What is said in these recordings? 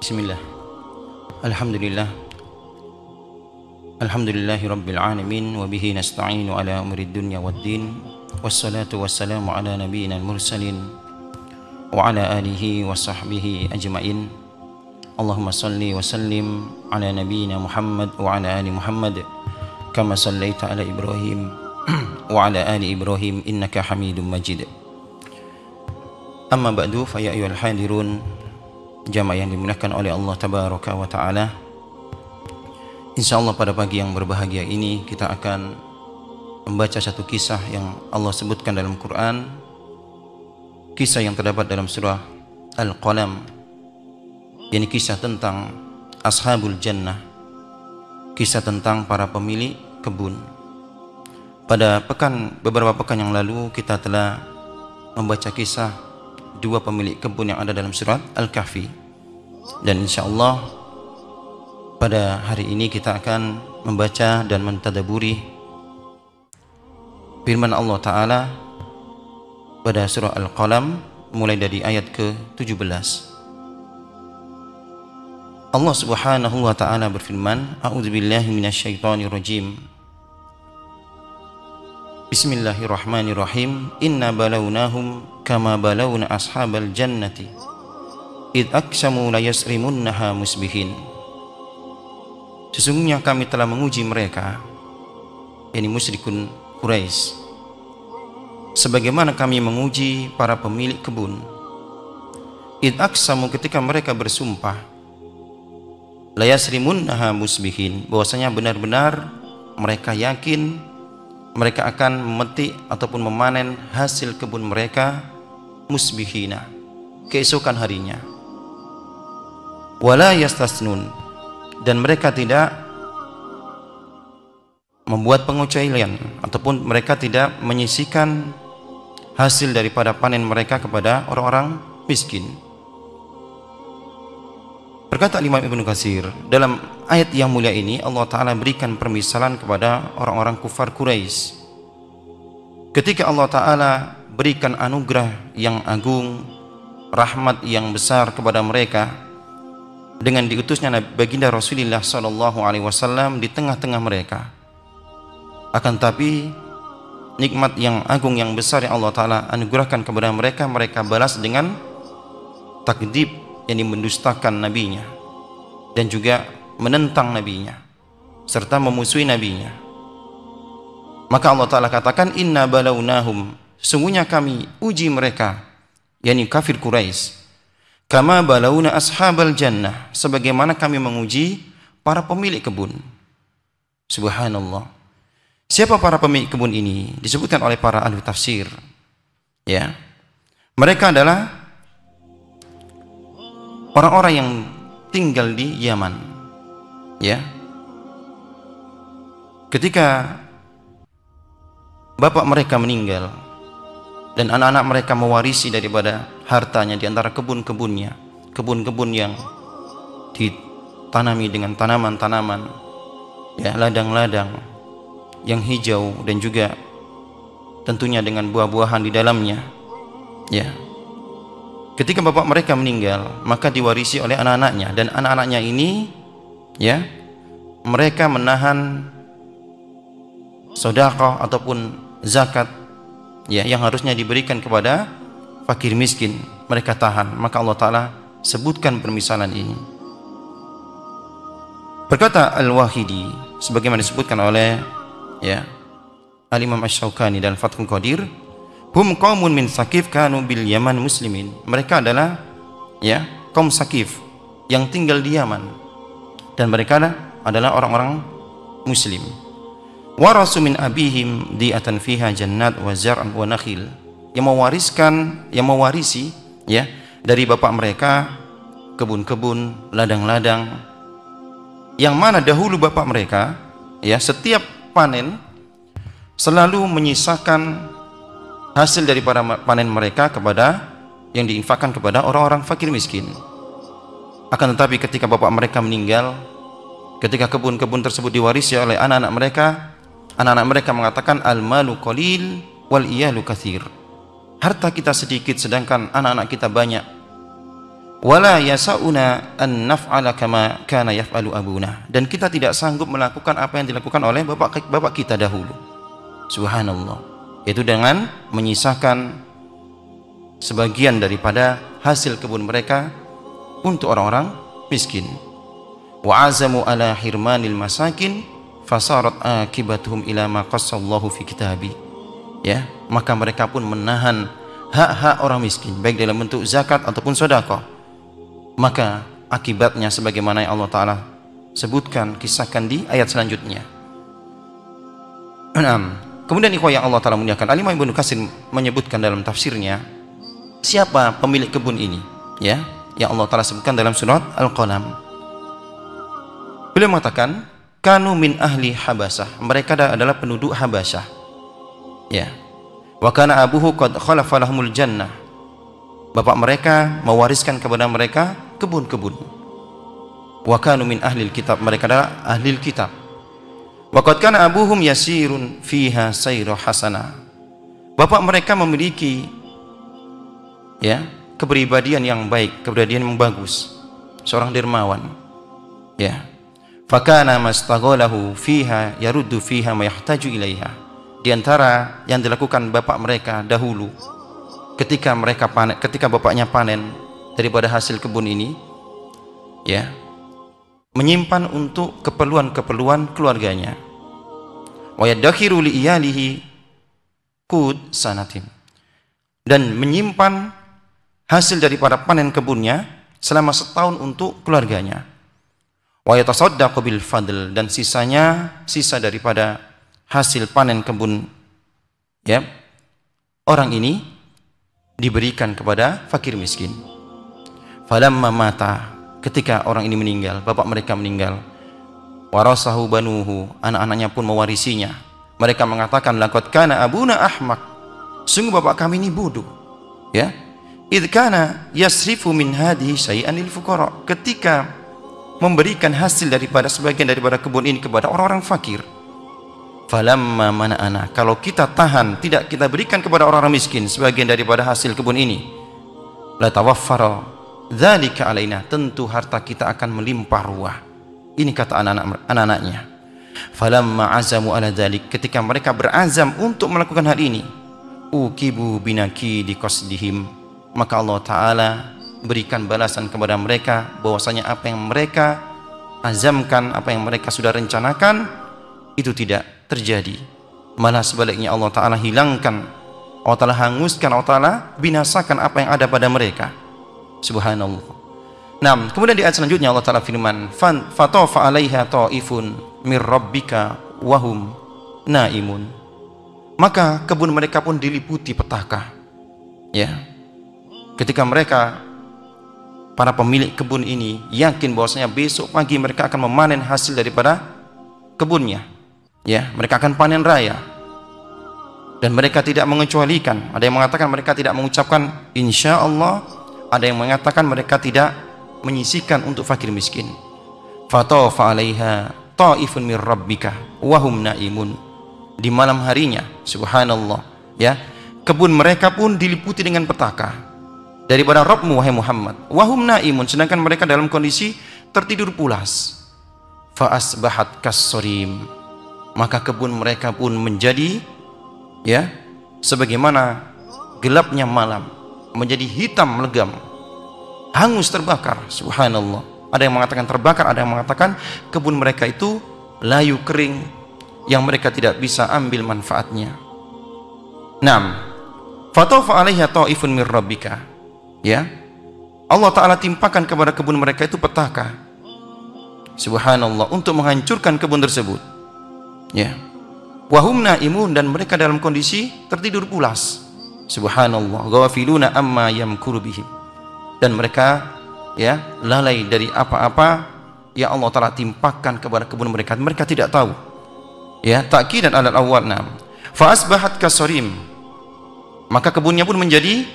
Bismillah. Alhamdulillah. Alhamdulillahi rabbil alamin wa bihi nasta'inu ala umurid dunya waddin. Wassalatu wassalamu ala nabiyyina al-mursalin wa ala alihi wa sahbihi ajma'in. Allahumma salli wa sallim ala nabiyyina Muhammad wa ala ali Muhammad kama sallaita ala Ibrahim wa ala ali Ibrahim innaka Hamidum Majid. Amma ba'du, fa ya ayyuhal hadirun, jamaah yang dimuliakan oleh Allah Tabaraka wa Ta'ala. InsyaAllah pada pagi yang berbahagia ini kita akan membaca satu kisah yang Allah sebutkan dalam Quran, kisah yang terdapat dalam surah Al-Qalam, yakni kisah tentang Ashabul Jannah, kisah tentang para pemilik kebun. Pada beberapa pekan yang lalu kita telah membaca kisah dua pemilik kebun yang ada dalam surat Al-Kahfi, dan insyaallah pada hari ini kita akan membaca dan mentadaburi firman Allah Ta'ala pada surah Al-Qalam mulai dari ayat ke-17. Allah Subhanahu wa Ta'ala berfirman, A'udzubillahi minasyaitonirrajim. Bismillahirrahmanirrahim. Inna balawnahum kama balawna ashabal jannati id aqsamu la yasrimunnaha musbihin. Sesungguhnya kami telah menguji mereka, yakni musyrikun Quraisy, sebagaimana kami menguji para pemilik kebun. Id aqsamu, ketika mereka bersumpah, la yasrimunnaha musbihin, bahwasanya benar-benar mereka yakin mereka akan memetik ataupun memanen hasil kebun mereka musbihina, keesokan harinya. Wala yastasnun, dan mereka tidak membuat pengecualian ataupun mereka tidak menyisihkan hasil daripada panen mereka kepada orang-orang miskin. Berkata Imam Ibnu Katsir, dalam ayat yang mulia ini Allah Ta'ala berikan permisalan kepada orang-orang kufar Quraisy. Ketika Allah Ta'ala berikan anugerah yang agung, rahmat yang besar kepada mereka dengan diutusnya baginda Rasulullah SAW di tengah-tengah mereka. Akan tapi nikmat yang agung yang besar yang Allah Ta'ala anugerahkan kepada mereka, mereka balas dengan takdzib, yang mendustakan nabinya dan juga menentang nabinya serta memusuhi nabinya. Maka Allah Ta'ala katakan, inna balawnahum, sungguhnya kami uji mereka, yakni kafir Quraisy, kama balawna ashabal jannah, sebagaimana kami menguji para pemilik kebun. Subhanallah. Siapa para pemilik kebun ini? Disebutkan oleh para ahli tafsir, ya, mereka adalah orang-orang yang tinggal di Yaman, ya. Ketika bapak mereka meninggal dan anak-anak mereka mewarisi daripada hartanya di antara kebun-kebunnya, kebun-kebun yang ditanami dengan tanaman-tanaman, ya, ladang-ladang yang hijau dan juga tentunya dengan buah-buahan di dalamnya, ya. Ketika bapak mereka meninggal, maka diwarisi oleh anak-anaknya, dan anak-anaknya ini, ya, mereka menahan sedekah ataupun zakat, ya, yang harusnya diberikan kepada fakir miskin, mereka tahan. Maka Allah Ta'ala sebutkan permisalan ini. Berkata Al-Wahidi, sebagaimana disebutkan oleh, ya, Al-Imam Asy-Syaukani dan Fathul Qadir, hum qaumun min Saqif kanu bil Yaman muslimin. Mereka adalah, ya, kaum Saqif yang tinggal di Yaman, dan mereka adalah orang-orang Muslim. Warasu min abihim di'atan fiha jannat wa zar'an wa nakhil. Yang mewarisi ya dari bapak mereka kebun-kebun, ladang-ladang, yang mana dahulu bapak mereka ya setiap panen selalu menyisakan hasil daripada panen mereka kepada yang diinfakkan kepada orang-orang fakir miskin. Akan tetapi ketika bapak mereka meninggal, ketika kebun-kebun tersebut diwarisi oleh anak-anak mereka mengatakan al-malu qalil wal iyalu katsir. Harta kita sedikit sedangkan anak-anak kita banyak. Wala yasauna an naf'ala kama kana yaf'alu abuna. Dan kita tidak sanggup melakukan apa yang dilakukan oleh bapak kita dahulu. Subhanallah. Itu dengan menyisakan sebagian daripada hasil kebun mereka untuk orang-orang miskin. Wa azamu ala hirmanil masakin fasarat akibatuhum ila ma qassallahu fi kitabi. Ya, maka mereka pun menahan hak-hak orang miskin baik dalam bentuk zakat ataupun sedekah. Maka akibatnya sebagaimana yang Allah Ta'ala sebutkan, kisahkan di ayat selanjutnya. Kemudian ikhwah yang Allah Ta'ala muliakan, Al-Imam Ibnu Katsir menyebutkan dalam tafsirnya, siapa pemilik kebun ini ya yang Allah Ta'ala sebutkan dalam surat Al-Qalam. Beliau mengatakan kanu min ahli Habasyah, mereka adalah penduduk Habasyah ya. Wa kana abuhu qad khalafa lahumul jannah, bapak mereka mewariskan kepada mereka kebun-kebun. Wa kanu min ahli kitab, mereka adalah ahli kitab. Wa qad kana abuhum yasirun fiha sayra hasana, bapak mereka memiliki ya kepribadian yang baik, kepribadian yang bagus, seorang dermawan ya. Fakana mastaghalahu fiha yaruddu fiha ma yahtaju ilaiha. Di antara yang dilakukan bapak mereka dahulu ketika bapaknya panen daripada hasil kebun ini ya, menyimpan untuk keperluan keluarganya. Wa yadakhiru li iyalihi qud sanatin, dan menyimpan hasil daripada panen kebunnya selama setahun untuk keluarganya. Wa yatasaddaqu bil fadl, dan sisa daripada hasil panen kebun ya orang ini diberikan kepada fakir miskin. Falamma mata, ketika orang ini meninggal, bapak mereka meninggal, warasahu banuhu, anak-anaknya pun mewarisinya. Mereka mengatakan laqad kana abuna ahmaq, sungguh bapak kami ini bodoh ya. Idh kana yasrifu min hadhihi syai'an lil fuqara, ketika memberikan hasil daripada sebagian daripada kebun ini kepada orang-orang fakir. Falamma mana'ana, kalau kita tahan tidak kita berikan kepada orang-orang miskin sebagian daripada hasil kebun ini, la tawaffara dzalika alaina, tentu harta kita akan melimpah ruah. Ini kata anak-anaknya. Falamma azamu ala dzalik, ketika mereka berazam untuk melakukan hal ini, ukibu binaki di qasdihim, maka Allah Ta'ala berikan balasan kepada mereka bahwasanya apa yang mereka azamkan, apa yang mereka sudah rencanakan itu tidak terjadi, malah sebaliknya Allah Ta'ala hilangkan, Allah Ta'ala hanguskan, Allah Ta'ala binasakan apa yang ada pada mereka. Subhanallah. Nah, kemudian di ayat selanjutnya Allah Ta'ala firman, fatafa 'alaiha ta'ifun mir rabbika wahum naimun, maka kebun mereka pun diliputi petaka ya. Ketika mereka, para pemilik kebun ini yakin bahwasanya besok pagi mereka akan memanen hasil daripada kebunnya ya, mereka akan panen raya, dan mereka tidak mengecualikan. Ada yang mengatakan mereka tidak mengucapkan insya Allah, ada yang mengatakan mereka tidak menyisihkan untuk fakir miskin. Fatafa 'alaiha ta'ifun mir rabbika wa hum naimun, di malam harinya subhanallah ya, kebun mereka pun diliputi dengan petaka daripada Rabbmu wahai Muhammad, wa hum naimun, sedangkan mereka dalam kondisi tertidur pulas. Fa asbahat kassarim, maka kebun mereka pun menjadi ya sebagaimana gelapnya malam, menjadi hitam legam, hangus terbakar. Subhanallah. Ada yang mengatakan terbakar, ada yang mengatakan kebun mereka itu layu kering yang mereka tidak bisa ambil manfaatnya. Naam. Fatafa 'alaiha ta'ifun mir rabbika ya, Allah Ta'ala timpakan kepada kebun mereka itu petaka. Subhanallah, untuk menghancurkan kebun tersebut Ya. Wahum naimun, dan mereka dalam kondisi tertidur pulas. Subhanallah. Ghafiluna amma yamkuru bihim. Dan mereka ya lalai dari apa-apa yang Allah Ta'ala timpakan kepada kebun mereka. Mereka tidak tahu. Ya, ta'kidan alal awwal. Nam. Fa asbahat kasarim. Maka kebunnya pun menjadi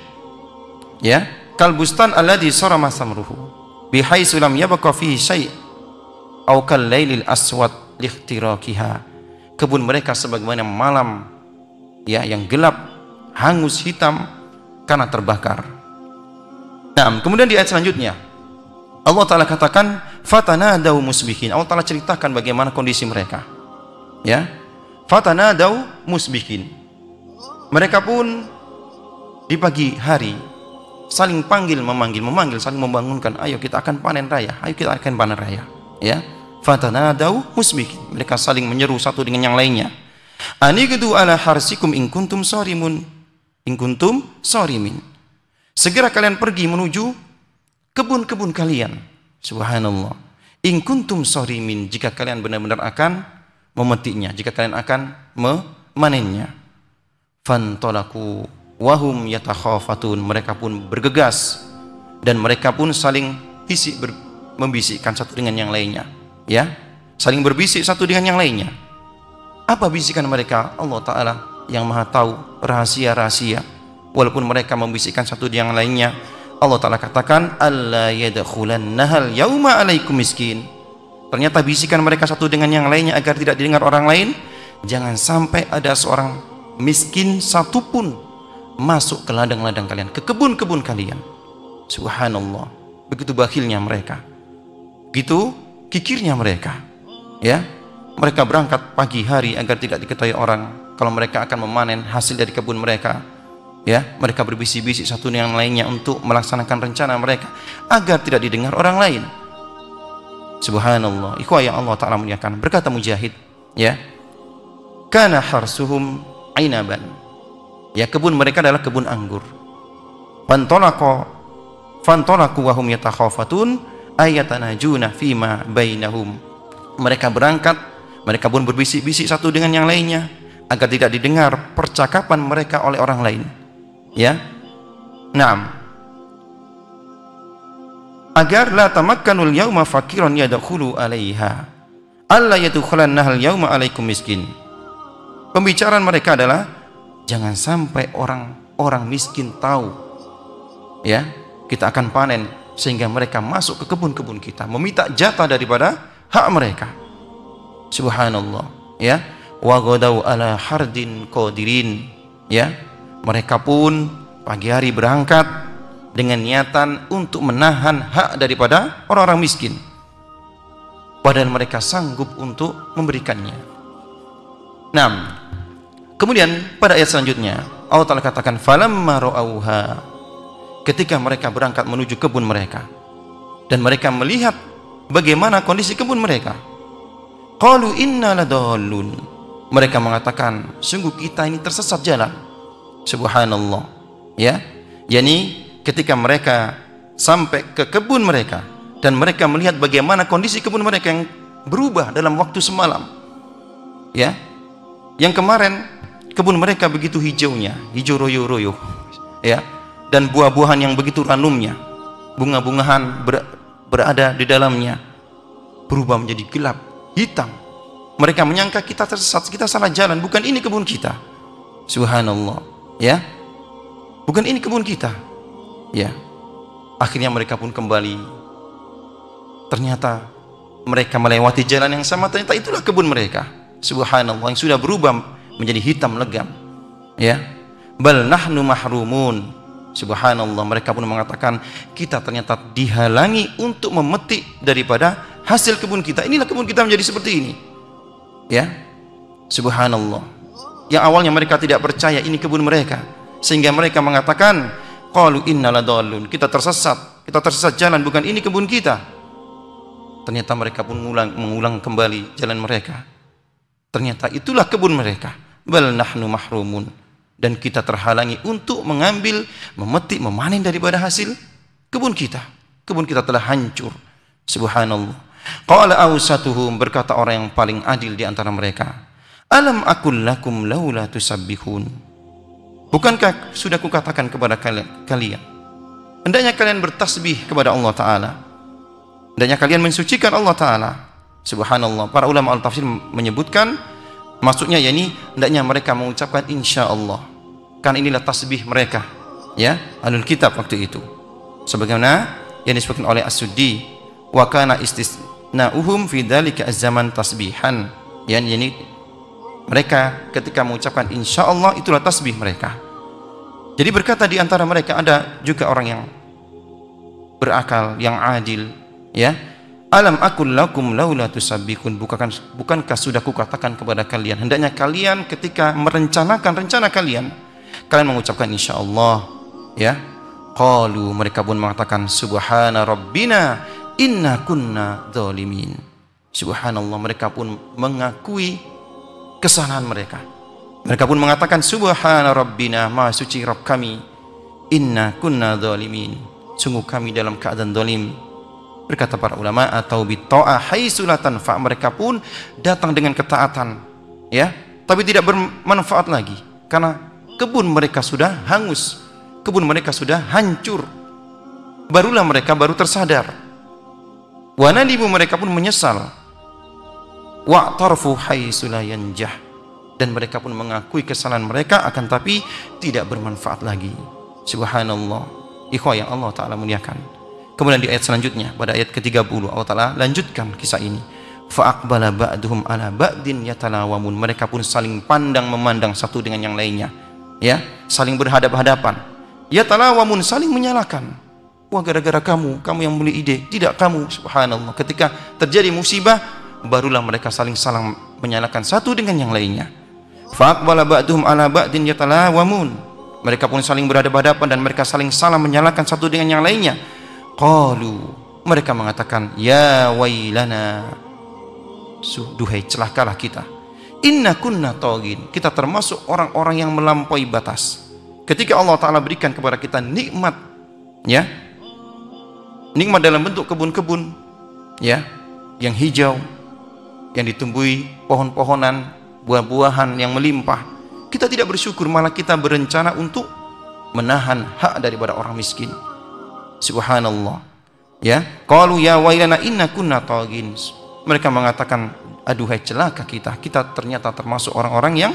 ya kalbustan alladhi sarama samruhu bihaitsu lam yabqa fihi syai' aw kal lailil aswad lihtiraqiha. Kebun mereka sebagaimana malam ya yang gelap, hangus, hitam karena terbakar. Nah, kemudian di ayat selanjutnya Allah Ta'ala katakan fatanadaw musbihin. Allah Ta'ala ceritakan bagaimana kondisi mereka. Ya, fatanadaw musbihin. Mereka pun di pagi hari saling panggil memanggil, saling membangunkan, ayo kita akan panen raya, ayo kita akan panen raya. Ya, fatanadaw musbihin. Mereka saling menyeru satu dengan yang lainnya. Anighdu ala harsikum in kuntum sarimun, in kuntum sarimin. Segera kalian pergi menuju kebun-kebun kalian. Subhanallah. In kuntum sarimin, jika kalian benar-benar akan memetiknya, jika kalian akan memanennya. Fantalaku wahum yatakhafatun. Mereka pun bergegas dan mereka pun saling membisikkan satu dengan yang lainnya. Ya, saling berbisik satu dengan yang lainnya. Apa bisikan mereka? Allah Ta'ala yang maha tahu rahasia-rahasia. Walaupun mereka membisikkan satu dengan yang lainnya, Allah Ta'ala katakan alla yadkhulannahal yauma alaikum miskin. Ternyata bisikan mereka satu dengan yang lainnya agar tidak didengar orang lain, jangan sampai ada seorang miskin satupun masuk ke ladang-ladang kalian, ke kebun-kebun kalian. Subhanallah. Begitu bakhilnya mereka, begitu kikirnya mereka. Ya, mereka berangkat pagi hari agar tidak diketahui orang kalau mereka akan memanen hasil dari kebun mereka. Ya, mereka berbisik-bisik satu dengan lainnya untuk melaksanakan rencana mereka agar tidak didengar orang lain. Subhanallah. Ikhwah yang Allah Ta'ala muliakan. Berkata Mujahid, ya, kana harsuhum ainaban. Ya, kebun mereka adalah kebun anggur. Fantolaku wahum yatakhafatun ayatanajuna fima bainahum. Mereka berangkat, mereka pun berbisik-bisik satu dengan yang lainnya agar tidak didengar percakapan mereka oleh orang lain. Ya, naam. Agar la tamakkanul yauma fakiran yadkhulu alaiha alla yadkhulannahal yauma alaikum miskin. Pembicaraan mereka adalah jangan sampai orang-orang miskin tahu ya kita akan panen sehingga mereka masuk ke kebun-kebun kita meminta jatah daripada hak mereka. Subhanallah. Ya, wa ghadaw ala hardin qadirin. Ya, mereka pun pagi hari berangkat dengan niatan untuk menahan hak daripada orang-orang miskin, padahal mereka sanggup untuk memberikannya. Nah, kemudian pada ayat selanjutnya Allah Ta'ala katakan falamma ra'auha. Ketika mereka berangkat menuju kebun mereka dan mereka melihat bagaimana kondisi kebun mereka, qalu inna ladallun. Mereka mengatakan sungguh kita ini tersesat jalan. Subhanallah. Ya, yakni ketika mereka sampai ke kebun mereka dan mereka melihat bagaimana kondisi kebun mereka yang berubah dalam waktu semalam. Ya, yang kemarin kebun mereka begitu hijaunya, hijau royo-royo, ya, dan buah-buahan yang begitu ranumnya, bunga-bungahan berada di dalamnya, berubah menjadi gelap, hitam. Mereka menyangka kita tersesat, kita salah jalan, bukan ini kebun kita. Subhanallah. Ya, bukan ini kebun kita. Ya, akhirnya mereka pun kembali. Ternyata mereka melewati jalan yang sama, ternyata itulah kebun mereka. Subhanallah, yang sudah berubah menjadi hitam legam. Ya, bal nahnu mahrumun. Subhanallah, mereka pun mengatakan kita ternyata dihalangi untuk memetik daripada hasil kebun kita. Inilah kebun kita menjadi seperti ini. Ya, subhanallah. Yang awalnya mereka tidak percaya ini kebun mereka, sehingga mereka mengatakan qalu inna ladallun, kita tersesat jalan, bukan ini kebun kita. Ternyata mereka pun mengulang kembali jalan mereka. Ternyata itulah kebun mereka. Bal nahnu mahrumun, dan kita terhalangi untuk mengambil, memetik, memanen daripada hasil kebun kita. Kebun kita telah hancur. Subhanallah. Qala awsatuhum, berkata orang yang paling adil di antara mereka, Alam aqul lakum laula tusabbihun. Bukankah sudah kukatakan kepada kalian, hendaknya kalian bertasbih kepada Allah Ta'ala, hendaknya kalian mensucikan Allah Ta'ala. Subhanallah, para ulama al-tafsir menyebutkan maksudnya yakni hendaknya mereka mengucapkan insya Allah, kan inilah tasbih mereka, ya, ahlul kitab waktu itu, sebagaimana yang disebutkan oleh As-Suddi, wa kana istisna'uhum fi dzalika az-zaman tasbihan, yakni mereka ketika mengucapkan insya Allah itulah tasbih mereka. Jadi berkata di antara mereka ada juga orang yang berakal, yang adil, ya. Alam aqul lakum laula tusabbihun. Bukankah sudah kukatakan kepada kalian, hendaknya kalian ketika merencanakan rencana kalian mengucapkan insya Allah, ya. Qalu, mereka pun mengatakan subhana rabbina inna kunna dzalimin. Subhanallah, mereka pun mengakui kesalahan mereka. Mereka pun mengatakan subhana rabbina, maha suci Rabb kami, inna kunna dzalimin, sungguh kami dalam keadaan zalim. Berkata para ulama, atau bitta'ah haitsu la tanfa, mereka pun datang dengan ketaatan, ya, tapi tidak bermanfaat lagi karena kebun mereka sudah hangus, kebun mereka sudah hancur. Barulah mereka baru tersadar. Wa nadimu, mereka pun menyesal. Wa'tarfu haitsu la yanjah, dan mereka pun mengakui kesalahan mereka, akan tapi tidak bermanfaat lagi. Subhanallah, ikhwah yang Allah Ta'ala muliakan. Kemudian di ayat selanjutnya, pada ayat ke-30, Allah Ta'ala lanjutkan kisah ini. Fa'aqbala ba'duhum ala ba'din yatalawamun, mereka pun saling pandang memandang satu dengan yang lainnya, ya, saling berhadap-hadapan. Yatalawamun, saling menyalahkan. Wah, gara-gara kamu yang beli ide, tidak kamu. Subhanallah, ketika terjadi musibah barulah mereka saling menyalahkan satu dengan yang lainnya. Fa'aqbala ba'duhum ala ba'din yatalawamun, mereka pun saling berhadapan-hadapan dan mereka saling salah menyalahkan satu dengan yang lainnya. Qalu, mereka mengatakan, ya wailana, duhai celakalah kita, inna kunna tagin, kita termasuk orang-orang yang melampaui batas. Ketika Allah Ta'ala berikan kepada kita nikmat, ya, nikmat dalam bentuk kebun-kebun, ya, yang hijau, yang ditumbuhi pohon-pohonan, buah-buahan yang melimpah, kita tidak bersyukur, malah kita berencana untuk menahan hak daripada orang miskin. Subhanallah, ya. Qalu ya wailana inna kunna tagin, mereka mengatakan, aduhai celaka kita ternyata termasuk orang-orang yang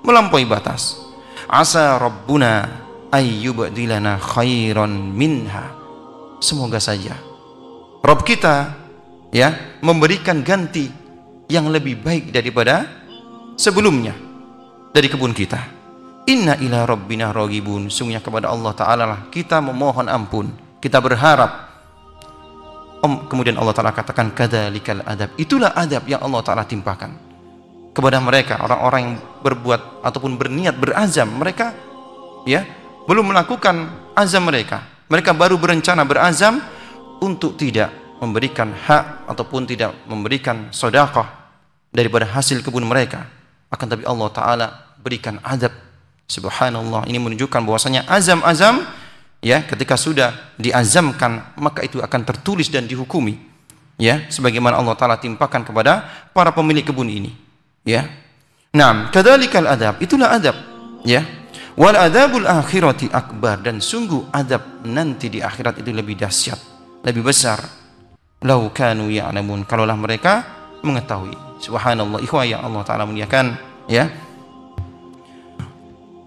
melampaui batas. Asa rabbuna ayyubdilana khairan minha, semoga saja Rabb kita, ya, memberikan ganti yang lebih baik daripada sebelumnya dari kebun kita. Inna ila rabbina raghibun, sungguhnya kepada Allah Ta'ala lah kita memohon ampun, kita berharap. Kemudian Allah Ta'ala katakan kadzalikal adab, itulah adab yang Allah Ta'ala timpakan kepada mereka, orang-orang yang berbuat ataupun berniat berazam. Mereka, ya, belum melakukan azam mereka baru berencana berazam untuk tidak memberikan hak ataupun tidak memberikan sedekah daripada hasil kebun mereka, akan tapi Allah Ta'ala berikan azab. Subhanallah, ini menunjukkan bahwasanya azam-azam, ya, ketika sudah diazamkan maka itu akan tertulis dan dihukumi, ya, sebagaimana Allah Ta'ala timpakan kepada para pemilik kebun ini, ya. Naam, kadzalikal adab, itulah adab, ya. Wal adabul akhirati akbar, dan sungguh adab nanti di akhirat itu lebih dahsyat, lebih besar. Lau kanu ya'lamun, kalaulah mereka mengetahui. Subhanallah, ikhwah yang Allah Ta'ala muliakan, ya.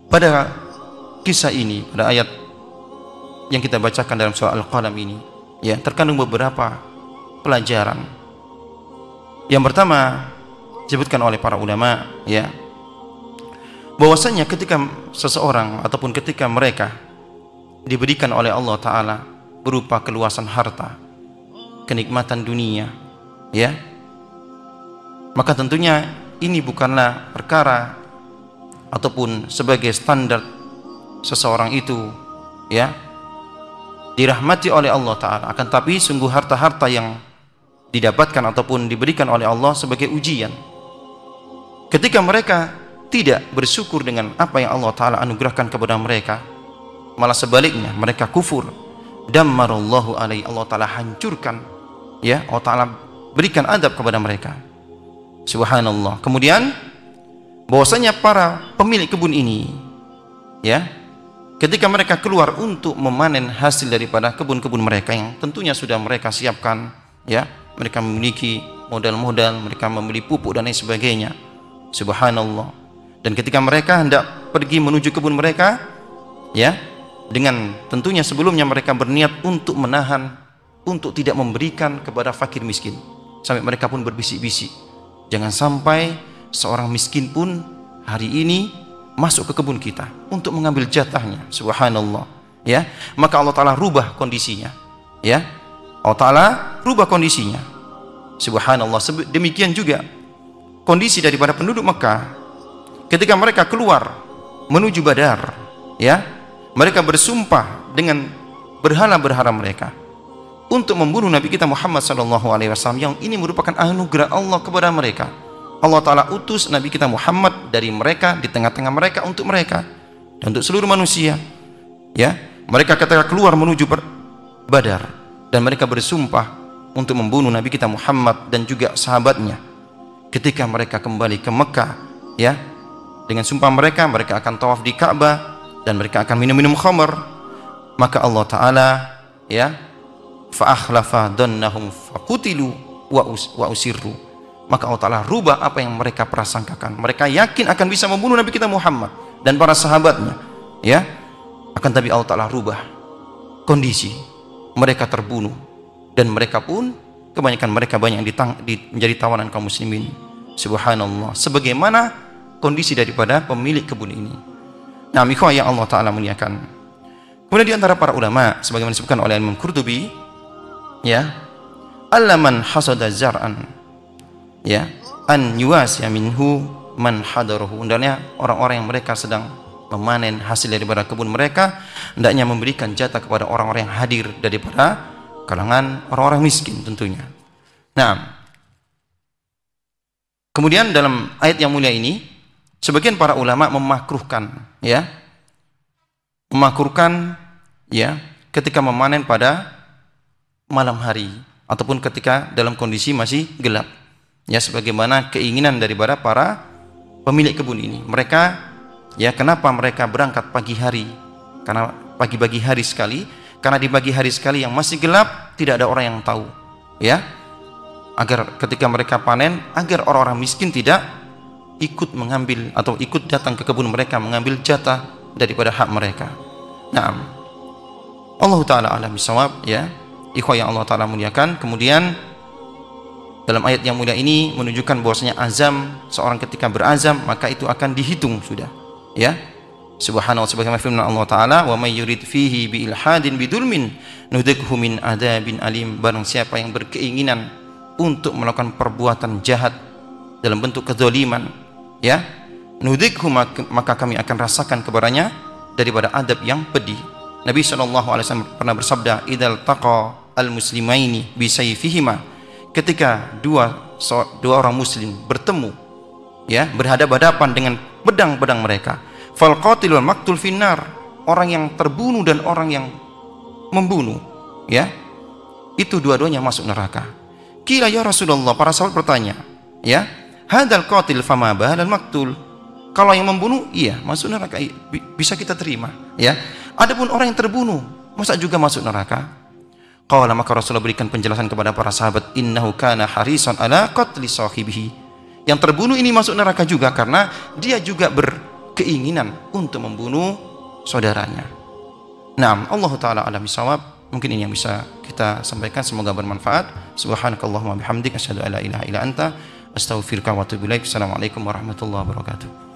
Pada kisah ini, pada ayat yang kita bacakan dalam surah Al-Qalam ini, ya, terkandung beberapa pelajaran. Yang pertama disebutkan oleh para ulama, ya, bahwasanya ketika seseorang ataupun ketika mereka diberikan oleh Allah Ta'ala berupa keluasan harta, kenikmatan dunia, ya, maka tentunya ini bukanlah perkara ataupun sebagai standar seseorang itu, ya, dirahmati oleh Allah Ta'ala, akan tapi sungguh harta-harta yang didapatkan ataupun diberikan oleh Allah sebagai ujian. Ketika mereka tidak bersyukur dengan apa yang Allah Ta'ala anugerahkan kepada mereka, malah sebaliknya mereka kufur, dammarallahu alaihi, Allah Ta'ala hancurkan, ya, Allah Ta'ala berikan adab kepada mereka. Subhanallah. Kemudian bahwasanya para pemilik kebun ini, ya, ketika mereka keluar untuk memanen hasil daripada kebun-kebun mereka yang tentunya sudah mereka siapkan, ya, mereka memiliki modal-modal, mereka membeli pupuk dan lain sebagainya. Subhanallah. Dan ketika mereka hendak pergi menuju kebun mereka, ya, dengan tentunya sebelumnya mereka berniat untuk menahan, untuk tidak memberikan kepada fakir miskin. Sampai mereka pun berbisik-bisik, jangan sampai seorang miskin pun hari ini masuk ke kebun kita untuk mengambil jatahnya. Subhanallah, ya. Maka Allah Ta'ala rubah kondisinya, ya. Allah Ta'ala rubah kondisinya. Subhanallah. Demikian juga kondisi daripada penduduk Mekah ketika mereka keluar menuju Badar, ya, mereka bersumpah dengan berhala-berhala mereka untuk membunuh Nabi kita Muhammad SAW, yang ini merupakan anugerah Allah kepada mereka. Allah Ta'ala utus Nabi kita Muhammad dari mereka, di tengah-tengah mereka, untuk mereka dan untuk seluruh manusia, ya. Mereka ketika keluar menuju Badar dan mereka bersumpah untuk membunuh Nabi kita Muhammad dan juga sahabatnya. Ketika mereka kembali ke Mekah, ya, dengan sumpah mereka, mereka akan tawaf di Ka'bah dan mereka akan minum-minum khamr. Maka Allah Ta'ala, ya, fa'akhlafa dannahum faqutilu wa usirru. Maka Allah Ta'ala rubah apa yang mereka prasangkakan. Mereka yakin akan bisa membunuh Nabi kita Muhammad dan para sahabatnya, ya. Akan tapi Allah Ta'ala rubah kondisi, mereka terbunuh dan mereka pun kebanyakan mereka banyak menjadi tawanan kaum muslimin. Subhanallah. Sebagaimana kondisi daripada pemilik kebun ini. Nah, ikhwah yang Allah Ta'ala muliakan, kemudian di antara para ulama sebagaimana disebutkan oleh Imam Qurtubi, ya, allaman hasada zar'an, ya, an yuwasiya minhu man hadarahu. Hendaknya orang-orang yang mereka sedang memanen hasil daripada kebun mereka, hendaknya memberikan jatah kepada orang-orang yang hadir daripada kalangan orang-orang miskin tentunya. Nah, kemudian dalam ayat yang mulia ini sebagian para ulama memakruhkan, ya, ya, ketika memanen pada malam hari ataupun ketika dalam kondisi masih gelap, ya, sebagaimana keinginan daripada para pemilik kebun ini. Mereka, ya, kenapa mereka berangkat pagi hari? Karena pagi hari sekali, karena di pagi hari sekali yang masih gelap tidak ada orang yang tahu, ya, agar ketika mereka panen, agar orang-orang miskin tidak ikut mengambil atau ikut datang ke kebun mereka mengambil jatah daripada hak mereka. Nah, Allah Ta'ala alam bisawab, ya, ikhwah yang Allah Ta'ala muliakan. Kemudian dalam ayat yang mulia ini menunjukkan bahwasanya azam, seorang ketika berazam maka itu akan dihitung sudah, ya. Subhanallah, sebagaimana firman Allah Ta'ala, wa may yurid fihi bi ilhadin bidulmin nudhikhu min adzabin alim. Barang siapa yang berkeinginan untuk melakukan perbuatan jahat dalam bentuk kezaliman, ya, nudhikhu, maka kami akan rasakan kepadanya daripada adab yang pedih. Nabi SAW pernah bersabda, idzal taqa al muslimaini bi sayfihima, ketika dua orang muslim bertemu, ya, berhadapan-hadapan dengan pedang-pedang mereka, fal qatil wal maqtul finnar, orang yang terbunuh dan orang yang membunuh, ya, itu dua-duanya masuk neraka. Qila ya Rasulullah, para sahabat bertanya, ya, hadzal qatil fama bahal maqtul, kalau yang membunuh iya masuk neraka, bisa kita terima, ya. Adapun orang yang terbunuh masa juga masuk neraka? Qala, maka Rasulullah berikan penjelasan kepada para sahabat, innahu kana harisan ala qatli sahibihi, yang terbunuh ini masuk neraka juga karena dia juga berkeinginan untuk membunuh saudaranya. Naam, Allah Ta'ala alam bisawab. Mungkin ini yang bisa kita sampaikan, semoga bermanfaat. Subhanakallahumma bihamdik, asyhadu an la ilaha illa anta, astaghfiruka wa atubu ilaik. Assalamualaikum warahmatullahi wabarakatuh.